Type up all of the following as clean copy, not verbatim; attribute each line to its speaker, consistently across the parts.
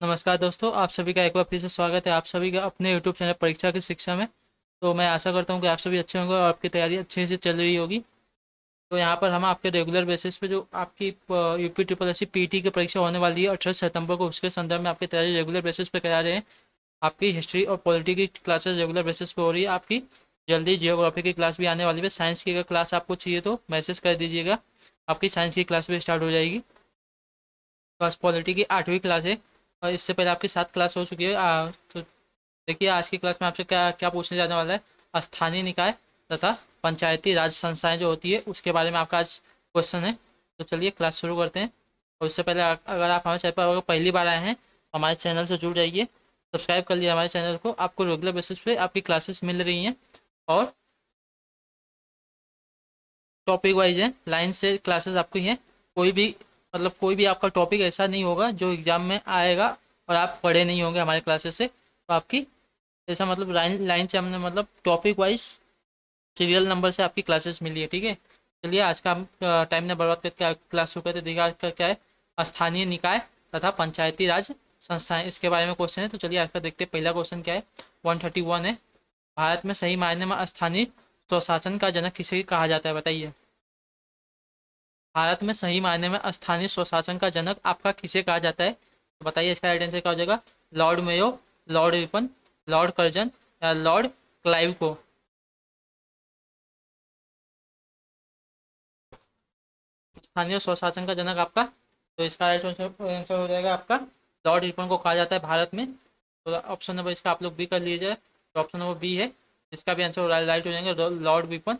Speaker 1: नमस्कार दोस्तों, आप सभी का एक बार फिर से स्वागत है आप सभी का अपने यूट्यूब चैनल परीक्षा की शिक्षा में। तो मैं आशा करता हूं कि आप सभी अच्छे होंगे और आपकी तैयारी अच्छे से चल रही होगी। तो यहाँ पर हम आपके रेगुलर बेसिस पे जो आपकी UP triple S C PT की परीक्षा होने वाली है 18 सितंबर को, उसके संदर्भ में आपकी तैयारी रेगुलर बेसिस पे करा रहे हैं। आपकी हिस्ट्री और पॉलिटी की क्लासेस रेगुलर बेसिस पे हो रही है। आपकी जल्दी जियोग्राफी की क्लास भी आने वाली है। साइंस की अगर क्लास आपको चाहिए तो मैसेज कर दीजिएगा, आपकी साइंस की क्लास भी स्टार्ट हो जाएगी। बस पॉलिटी की 8वीं क्लास है और इससे पहले आपकी 7 क्लास हो चुकी है। तो देखिए, आज की क्लास में आपसे क्या क्या पूछने जाने वाला है। स्थानीय निकाय तथा पंचायती राज संस्थाएं जो होती है उसके बारे में आपका आज क्वेश्चन है। तो चलिए क्लास शुरू करते हैं। और उससे पहले अगर आप हमारे चैनल पर अगर पहली बार आए हैं, हमारे चैनल से जुड़ जाइए, सब्सक्राइब कर लिया हमारे चैनल को। आपको रेगुलर बेसिस पे आपकी क्लासेस मिल रही हैं और टॉपिक वाइज है, लाइन से क्लासेस आपकी हैं। कोई भी कोई भी आपका टॉपिक ऐसा नहीं होगा जो एग्जाम में आएगा और आप पढ़े नहीं होंगे हमारे क्लासेस से। तो आपकी ऐसा लाइन लाइन से हमने टॉपिक वाइज सीरियल नंबर से आपकी क्लासेस मिली है, ठीक है। चलिए आज का हम टाइम ने बर्बाद करके क्लास शुरू करते। देखिए आज का क्या है, स्थानीय निकाय तथा पंचायती राज संस्थाएं, इसके बारे में क्वेश्चन है। तो चलिए आज का देखते हैं। पहला क्वेश्चन क्या है, 131 है। भारत में सही मायने में स्थानीय स्वशासन का जनक किसे कहा जाता है, बताइए। भारत में सही मायने में स्थानीय स्वशासन का जनक आपका किसे कहा जाता है, तो बताइए इसका राइट आंसर क्या हो जाएगा। Lord Mayo, Lord Ripon, Lord Curzon या लॉर्ड क्लाइव को। स्थानीय स्वशासन का जनक आपका, तो इसका राइट आंसर हो जाएगा आपका लॉर्ड रिपन को कहा जाता है भारत में। तो ऑप्शन नंबर इसका आप लोग बी कर लीजिए। तो ऑप्शन नंबर बी है, इसका भी आंसर राइट हो जाएंगे लॉर्ड रिपन,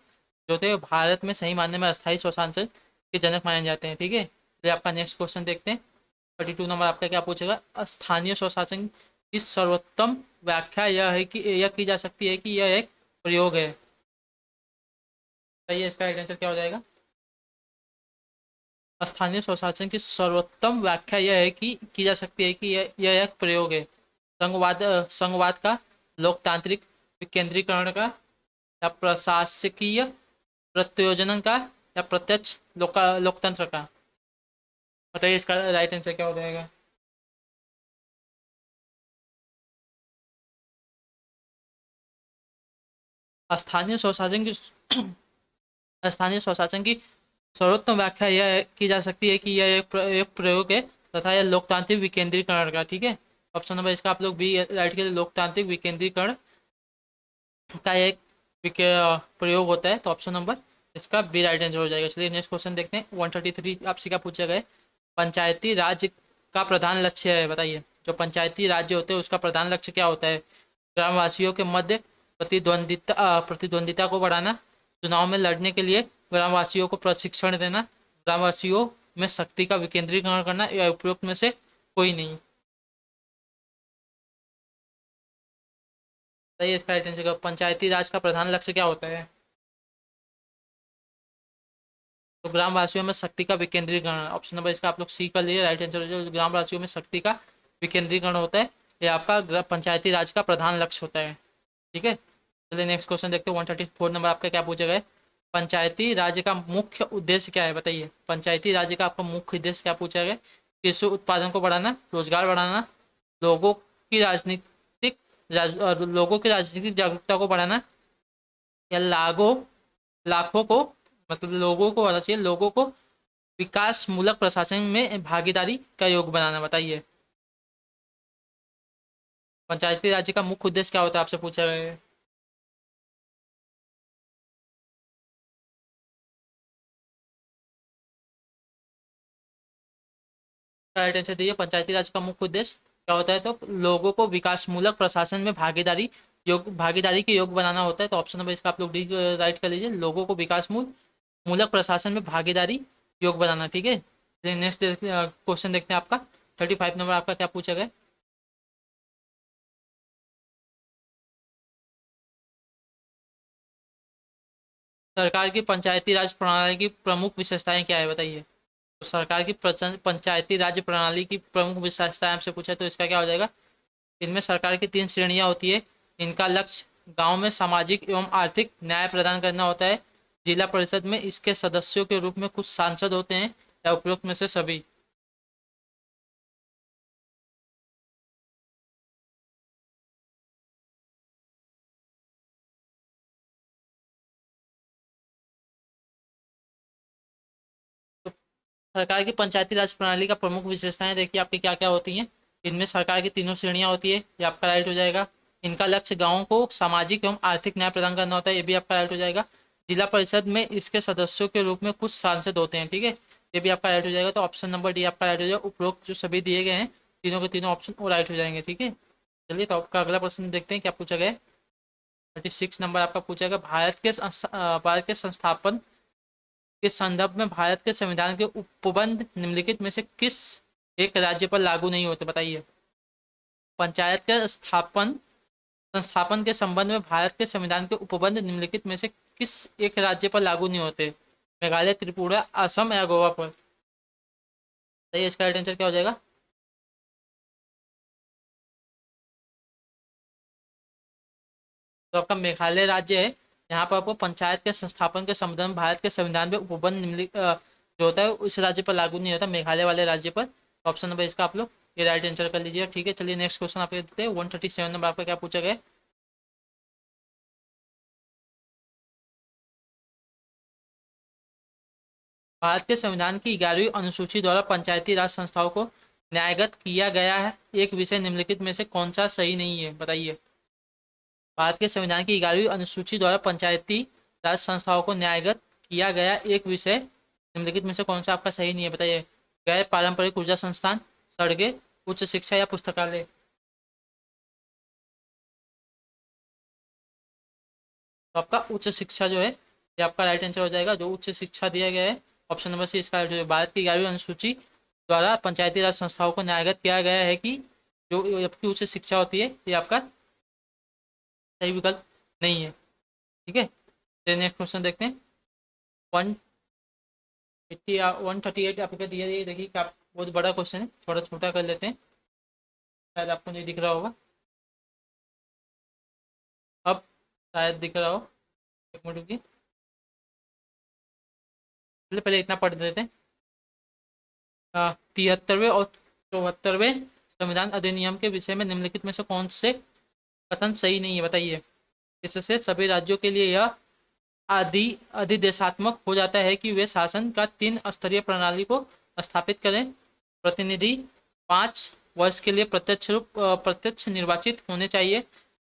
Speaker 1: जो थे भारत में सही मानने में अस्थायी स्वशासन के जनक माने जाते हैं, ठीक है। तो आपका नेक्स्ट क्वेश्चन देखते हैं। 32 नंबर आपका क्या पूछेगा, स्थानीय स्वशासन की सर्वोत्तम व्याख्या यह है कि यह की जा सकती है कि यह एक प्रयोग है। सही है, इसका राइट आंसर क्या हो जाएगा। स्थानीय स्वशासन की सर्वोत्तम व्याख्या यह है कि की जा सकती है कि यह एक प्रयोग है। संघवाद का, लोकतांत्रिक विकेंद्रीकरण का, या प्रशासकीय प्रत्योजन का, या प्रत्यक्ष लोकतंत्र का। बताइए इसका राइट आंसर क्या हो जाएगा। स्थानीय स्वशासन की स्थानीय स्वशासन की सर्वोत्तम व्याख्या यह की जा सकती है कि यह एक प्रयोग है तथा यह लोकतांत्रिक विकेंद्रीकरण का, ठीक है। ऑप्शन नंबर इसका आप लोग बी राइट के लिए, लोकतांत्रिक विकेंद्रीकरण का एक प्रयोग होता है। तो ऑप्शन नंबर इसका बी राइट आंसर हो जाएगा। चलिए नेक्स्ट क्वेश्चन देखते हैं। 133 आपसे क्या पूछा गया है, पंचायती राज का प्रधान लक्ष्य है, बताइए। जो पंचायती राज्य होते हैं उसका प्रधान लक्ष्य क्या होता है। ग्रामवासियों के मध्य प्रतिद्वंदिता को बढ़ाना, चुनाव में लड़ने के लिए ग्रामवासियों को प्रशिक्षण देना, ग्रामवासियों में शक्ति का विकेंद्रीकरण करना, या उपयुक्त में से कोई नहीं। सही है, इसका राइट आंसर पंचायती राज का प्रधान लक्ष्य क्या होता है। तो ग्रामवासियों में शक्ति का विकेंद्रीकरण, ऑप्शन नंबर इसका आप लोग सी कर लिए, राइट आंसर हो जाएगा। ग्रामवासियों में शक्ति का विकेंद्रीकरण होता है, ये आपका पंचायती राज का प्रधान लक्ष्य होता है, ठीक है। चलिए नेक्स्ट क्वेश्चन देखते हैं। 134 नंबर आपका क्या पूछा गया है, पंचायती राज्य का मुख्य उद्देश्य क्या है, बताइए। पंचायती राज्य का आपका मुख्य उद्देश्य क्या पूछा गया है। कृषि उत्पादन को बढ़ाना, रोजगार बढ़ाना, लोगों की लोगों की राजनीतिक जागरूकता को बढ़ाना, या लाखों को लोगों को होना चाहिए, लोगों को विकास मूलक प्रशासन में भागीदारी का योग बनाना, बताइए। पंचायती राज्य का मुख्य उद्देश्य क्या होता है, आपसे पूछा गया है। राइट आंसर दीजिए। पंचायती राज का मुख्य उद्देश्य क्या होता है, तो लोगों को विकास मूलक प्रशासन में भागीदारी के योग बनाना होता है। तो ऑप्शन नंबर इसका आप लोग डी राइट कर लीजिए, लोगों को मूलक प्रशासन में भागीदारी योग बनाना, ठीक है। नेक्स्ट क्वेश्चन देखते हैं आपका। 35 नंबर आपका क्या पूछा गया। सरकार की पंचायती राज प्रणाली की प्रमुख विशेषताएं क्या है, बताइए। तो सरकार की पंचायती राज प्रणाली की प्रमुख विशेषताएं आपसे पूछा है, तो इसका क्या हो जाएगा। इनमें सरकार की 3 श्रेणियां होती है। इनका लक्ष्य गांव में सामाजिक एवं आर्थिक न्याय प्रदान करना होता है। जिला परिषद में इसके सदस्यों के रूप में कुछ सांसद होते हैं, या उपरोक्त में से सभी। सरकार की पंचायती राज प्रणाली का प्रमुख विशेषताएं देखिए आपकी क्या क्या होती हैं। इनमें सरकार की तीनों श्रेणियां होती है, ये आपका राइट हो जाएगा। इनका लक्ष्य गांवों को सामाजिक एवं आर्थिक न्याय प्रदान करना होता है, ये भी आपका राइट हो जाएगा। जिला परिषद में इसके सदस्यों के रूप में कुछ सांसद होते हैं, ठीक है, ये भी आपका राइट हो जाएगा। तो ऑप्शन नंबर डी आपका राइट हो जाएगा। उपरोक्त जो सभी दिए गए हैं तीनों के तीनों ऑप्शन वो राइट हो जाएंगे, ठीक है। चलिए, तो आपका अगला प्रश्न देखते हैं क्या पूछा गया है। 36 नंबर आपका पूछा गया, भारत के संस्थापन के संदर्भ में भारत के संविधान के उपबंध निम्नलिखित में से किस एक राज्य पर लागू नहीं होते, बताइए। पंचायत के संस्थापन के संबंध में भारत के संविधान के उपबंध निम्नलिखित में से किस एक राज्य पर लागू नहीं होते। मेघालय, त्रिपुरा, असम या गोवा पर। सही है, इसका राइट आंसर क्या हो जाएगा। तो आपका मेघालय राज्य है। यहाँ पर आपको पंचायत के संस्थापन के संबंध में भारत के संविधान में उपबंध निम्नलिखित जो होता है उस राज्य पर लागू नहीं होता, मेघालय वाले राज्य पर। ऑप्शन नंबर इसका आप लोग ये राइट आंसर कर लीजिए, ठीक है। चलिए नेक्स्ट क्वेश्चन आप देते हैं। 137 नंबर आपका क्या पूछा गया है। भारत के संविधान की 11वीं अनुसूची द्वारा पंचायती राज संस्थाओं को न्यायगत किया गया है एक विषय निम्नलिखित में से कौन सा सही नहीं है, बताइए। भारत के संविधान की 11वीं अनुसूची द्वारा पंचायती राज संस्थाओं को न्यायगत किया गया एक विषय निम्नलिखित में से कौन सा आपका सही नहीं है, बताइए। गैर पारंपरिक ऊर्जा संस्थान, सड़कें, उच्च शिक्षा या पुस्तकालय। तो आपका उच्च शिक्षा जो है ये आपका राइट आंसर हो जाएगा। जो उच्च शिक्षा दिया गया है ऑप्शन नंबर सी इसका right हो जाएगा। भारत की 11वीं अनुसूची द्वारा पंचायती राज संस्थाओं को न्यायगत किया गया है कि जो आपकी उच्च शिक्षा होती है ये आपका सही विकल्प नहीं है, ठीक है। चलिए नेक्स्ट क्वेश्चन देखते हैं। 180 138 आपको दिया है, देखिए कि आप बहुत बड़ा क्वेश्चन है, थोड़ा छोटा कर लेते हैं, शायद आपको नहीं दिख रहा होगा। अब शायद दिख रहा हो, एक मिनट रुकिए। पहले पहले इतना पढ़ देते हैं। 73वें और 74वें संविधान अधिनियम के विषय में निम्नलिखित में से कौन से कथन सही नहीं है, बताइए। इससे सभी राज्यों के लिए यह अधिदेशात्मक हो जाता है कि वे शासन का 3 स्तरीय प्रणाली को स्थापित करें। प्रतिनिधि 5 वर्ष के लिए प्रत्यक्ष निर्वाचित होने चाहिए।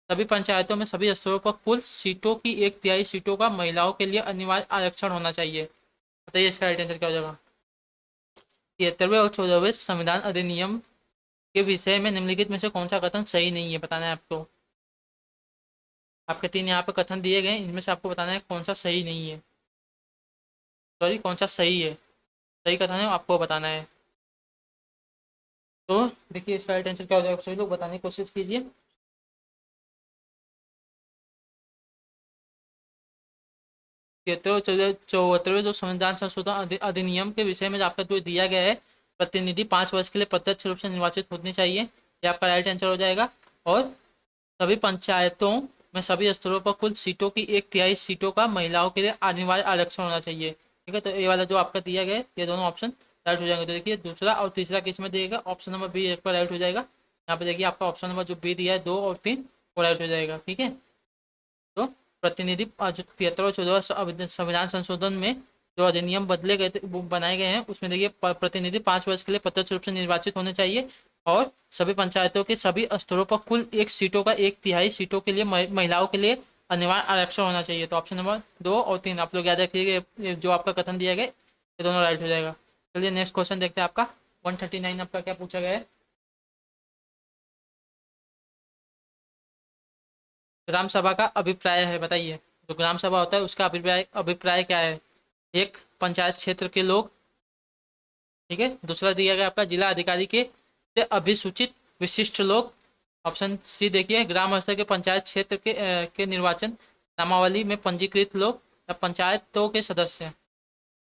Speaker 1: सभी पंचायतों में सभी स्तरों पर कुल सीटों की 1/3 सीटों का महिलाओं के लिए अनिवार्य आरक्षण होना चाहिए। बताइए इसका राइट आंसर क्या हो जाएगा। 73वें और 14वें संविधान अधिनियम के विषय में निम्नलिखित में से कौन सा कथन सही नहीं है, बताना है आपको। आपके 3 यहाँ पे कथन दिए गए, इनमें से आपको बताना है कौन सा सही नहीं है, सॉरी कौन सा सही है। सही कथन है आपको बताना है। तो देखिए इसका राइट आंसर क्या हो जाएगा, सभी लोग बताने की कोशिश कीजिए। तिहत्तर 74वें जो संविधान संशोधन अधिनियम के विषय में आपका जो दिया गया है, प्रतिनिधि 5 वर्ष के लिए प्रत्यक्ष रूप से निर्वाचित होने चाहिए, ये आपका राइट आंसर हो जाएगा। और सभी पंचायतों में सभी स्तरों पर कुल सीटों की 1/3 सीटों का महिलाओं के लिए अनिवार्य आरक्षण होना चाहिए, ठीक है। तो ये वाला जो आपका दिया गया है ये दोनों ऑप्शन राइट हो जाएंगे। तो देखिए दूसरा और तीसरा किस में दिएगा, ऑप्शन नंबर बी एक पर राइट हो जाएगा। यहाँ पे देखिए आपका ऑप्शन नंबर जो बी दिया है 2 और 3 वो राइट हो जाएगा, ठीक है। तो प्रतिनिधि जो 73 और 14 संविधान संशोधन में जो अधिनियम बदले गए थे वो बनाए गए हैं, उसमें देखिए प्रतिनिधि 5 वर्ष के लिए प्रत्यक्ष रूप से निर्वाचित होने चाहिए और सभी पंचायतों के सभी स्तरों पर कुल 1 सीटों के लिए महिलाओं के लिए अनिवार्य आरक्षण होना चाहिए। तो ऑप्शन नंबर 2 और 3 आप लोग याद रखिएगा, जो आपका कथन दिया गया ये दोनों राइट हो जाएगा। चलिए नेक्स्ट क्वेश्चन देखते हैं। आपका 139 आपका क्या पूछा गया है। ग्राम सभा का अभिप्राय है, बताइए। जो ग्राम सभा होता है उसका अभिप्राय अभिप्राय क्या है। एक, पंचायत क्षेत्र के लोग, ठीक है। दूसरा दिया गया आपका जिला अधिकारी के से अभिसूचित विशिष्ट लोग। ऑप्शन सी देखिए, ग्राम स्तर के पंचायत क्षेत्र के निर्वाचन नामावली में पंजीकृत लोग या पंचायतों के सदस्य।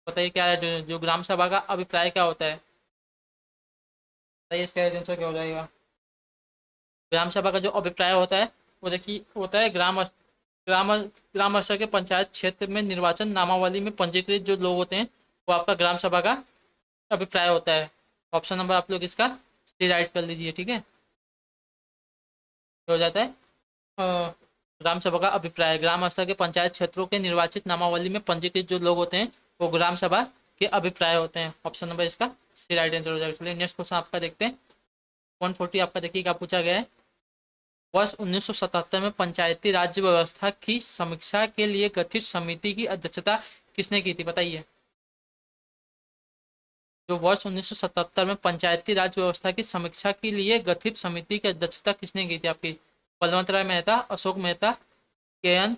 Speaker 1: बताइए क्या है जो ग्राम सभा का अभिप्राय क्या होता है। बताइए इसका आंसर क्या हो जाएगा। ग्राम सभा का जो अभिप्राय होता है वो देखिए होता है ग्राम ग्राम स्तर के पंचायत क्षेत्र में निर्वाचन नामावली में पंजीकृत जो लोग होते हैं वो आपका ग्राम सभा का अभिप्राय होता है। ऑप्शन नंबर आप लोग इसका सी राइट कर लीजिए, ठीक है। हो जाता है ग्राम सभा का अभिप्राय ग्राम स्तर के पंचायत क्षेत्रों के निर्वाचित नामावली में पंजीकृत जो लोग होते हैं वो ग्राम सभा के अभिप्राय होते हैं। ऑप्शन नंबर इसका सी राइट आंसर हो जाएगा। चलिए नेक्स्ट क्वेश्चन आपका देखते हैं। 140 आपका देखिए क्या पूछा गया है। वर्ष 1977 में पंचायती राज व्यवस्था की समीक्षा के लिए गठित समिति की अध्यक्षता किसने की थी, बताइए। जो वर्ष 1977 में पंचायती राज व्यवस्था की समीक्षा के लिए गठित समिति की अध्यक्षता किसने की थी आपकी। बलवंत राय मेहता, अशोक मेहता, के एन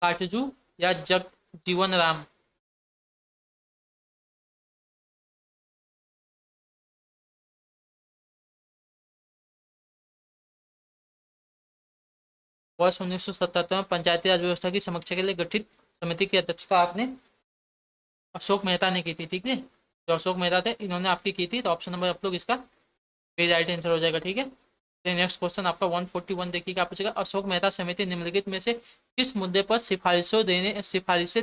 Speaker 1: काटजू या जगजीवन राम। वर्ष 1977 में पंचायती राज व्यवस्था की समीक्षा के लिए गठित समिति की अध्यक्षता आपने अशोक मेहता ने की थी, ठीक है। जो अशोक मेहता थे इन्होंने आपकी की थी, तो ऑप्शन नंबर आप लोग इसका बी राइट आंसर हो जाएगा, ठीक है। नेक्स्ट क्वेश्चन आपका 141 देखिए क्या पूछेगा। अशोक मेहता समिति निम्नलिखित में से किस मुद्दे पर सिफारिशें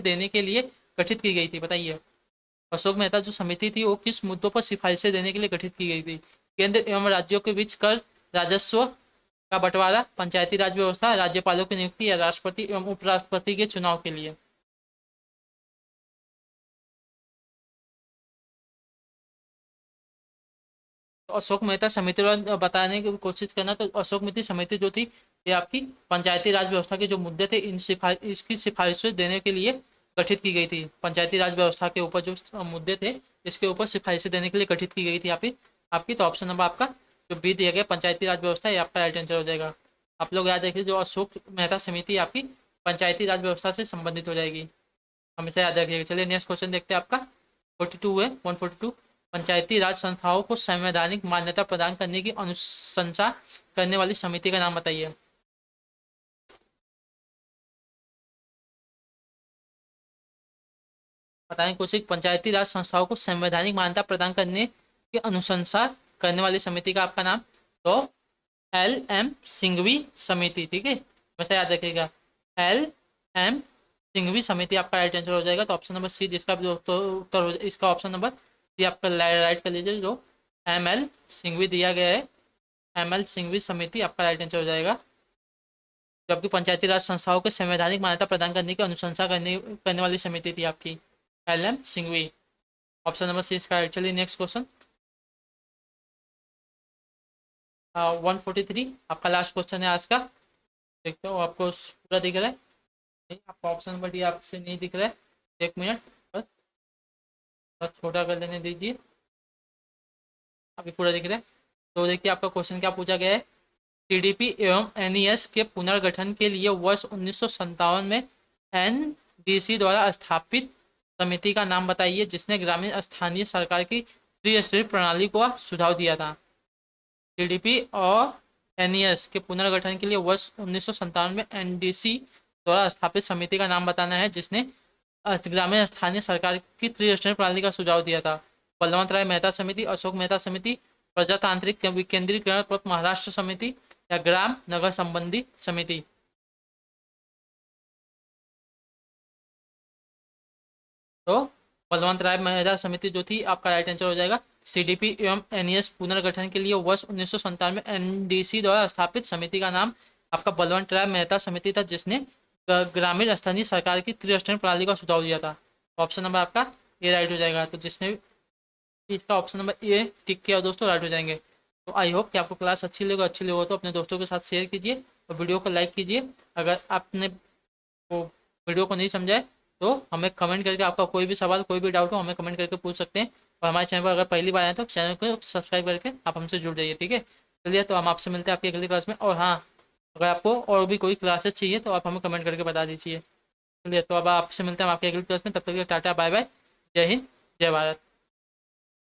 Speaker 1: देने के लिए गठित की गई थी, बताइए। अशोक मेहता जो समिति थी वो किस मुद्दों पर सिफारिशें देने के लिए गठित की गई थी। केंद्र एवं राज्यों के बीच कर राजस्व का बंटवारा, पंचायती राज व्यवस्था, राज्यपालों की नियुक्ति या राष्ट्रपति एवं उपराष्ट्रपति के चुनाव के लिए। तो अशोक मेहता समिति बताने की कोशिश करना, तो अशोक मेहता समिति जो थी ये आपकी पंचायती राज व्यवस्था के जो मुद्दे थे इसकी सिफारिशें देने के लिए गठित की गई थी। पंचायती राज व्यवस्था के ऊपर जो मुद्दे थे इसके ऊपर सिफारिशें देने के लिए गठित की गई थी आपकी। तो ऑप्शन नंबर आपका जो बी दिया गया पंचायती राज व्यवस्था, ये आपका राइट आंसर हो जाएगा। आप लोग याद रखिए जो अशोक मेहता समिति आपकी पंचायती राज व्यवस्था से संबंधित हो जाएगी, हमेशा याद रखिएगा। चलिए नेक्स्ट क्वेश्चन देखते हैं आपका 42 है 142। पंचायती राज संस्थाओं को संवैधानिक मान्यता प्रदान करने की अनुशंसा करने वाली समिति का नाम बताइए। बताने की कोशिश, पंचायती राज संस्थाओं को संवैधानिक मान्यता प्रदान करने की अनुशंसा करने वाली समिति का आपका नाम, तो LM सिंघवी समिति, ठीक है, वैसे याद रखिएगा। LM सिंघवी समिति आपका राइट आंसर हो जाएगा। तो ऑप्शन नंबर सी जिसका भी उत्तर इसका ऑप्शन नंबर सी आपका राइट कर लीजिए। जो ML सिंघवी दिया गया है, ML सिंघवी समिति आपका राइट आंसर हो जाएगा। जबकि पंचायती राज संस्थाओं को संवैधानिक मान्यता प्रदान करने की अनुशंसा करने वाली समिति थी आपकी LM Singhvi. Option number C इसका राइट। चलिए नेक्स्ट क्वेश्चन 143 आपका लास्ट क्वेश्चन है आज का। देखते हो आपको पूरा दिख रहा है नहीं, आपका ऑप्शन नंबर डी आपसे नहीं दिख रहा है। एक मिनट बस, बस छोटा कर लेने दीजिए, अभी पूरा दिख रहा है। तो देखिए आपका क्वेश्चन क्या पूछा गया है। टीडीपी एवं एनईएस के पुनर्गठन के लिए वर्ष 1957 में एनडीसी द्वारा स्थापित समिति का नाम बताइए जिसने ग्रामीण स्थानीय सरकार की त्रिस्तरीय प्रणाली को सुझाव दिया था। टीडीपी और एनईएस के पुनर्गठन के लिए वर्ष 1957 में एनडीसी द्वारा स्थापित समिति का नाम बताना है जिसने ग्रामीण स्थानीय सरकार की त्रिस्तरीय प्रणाली का सुझाव दिया था। बलवंत राय मेहता समिति, अशोक मेहता समिति, प्रजातांत्रिक विकेंद्रीकरण पर महाराष्ट्र समिति या ग्राम नगर संबंधी समिति। तो बलवंत राय मेहता समिति जो थी आपका राइट आंसर हो जाएगा। सीडीपी एवं एनईएस पुनर्गठन के लिए वर्ष 1957 में एनडीसी द्वारा स्थापित समिति का नाम आपका बलवंत राय मेहता समिति था जिसने ग्रामीण स्थानीय सरकार की त्रिस्तरीय प्रणाली का सुझाव दिया था। ऑप्शन नंबर आपका ए राइट हो जाएगा। तो जिसने इसका ऑप्शन नंबर ए टिक किया दोस्तों राइट हो जाएंगे। तो आई होप कि आपको क्लास अच्छी लगे तो अपने दोस्तों के साथ शेयर कीजिए और वीडियो को लाइक कीजिए। अगर आपने वो वीडियो को नहीं समझा है तो हमें कमेंट करके आपका कोई भी सवाल कोई भी डाउट हो हमें कमेंट करके पूछ सकते हैं। और हमारे चैनल पर अगर पहली बार आए तो चैनल को सब्सक्राइब करके आप हमसे जुड़ जाइए, ठीक है। चलिए तो हम आपसे मिलते हैं आपकी अगली क्लास में। और हाँ, अगर आपको और भी कोई क्लासेस चाहिए तो आप हमें कमेंट करके बता दीजिए। चलिए तो अब आपसे मिलते हैं आपकी अगली क्लास में, तब तक के टाटा बाय बाय, जय हिंद जय भारत।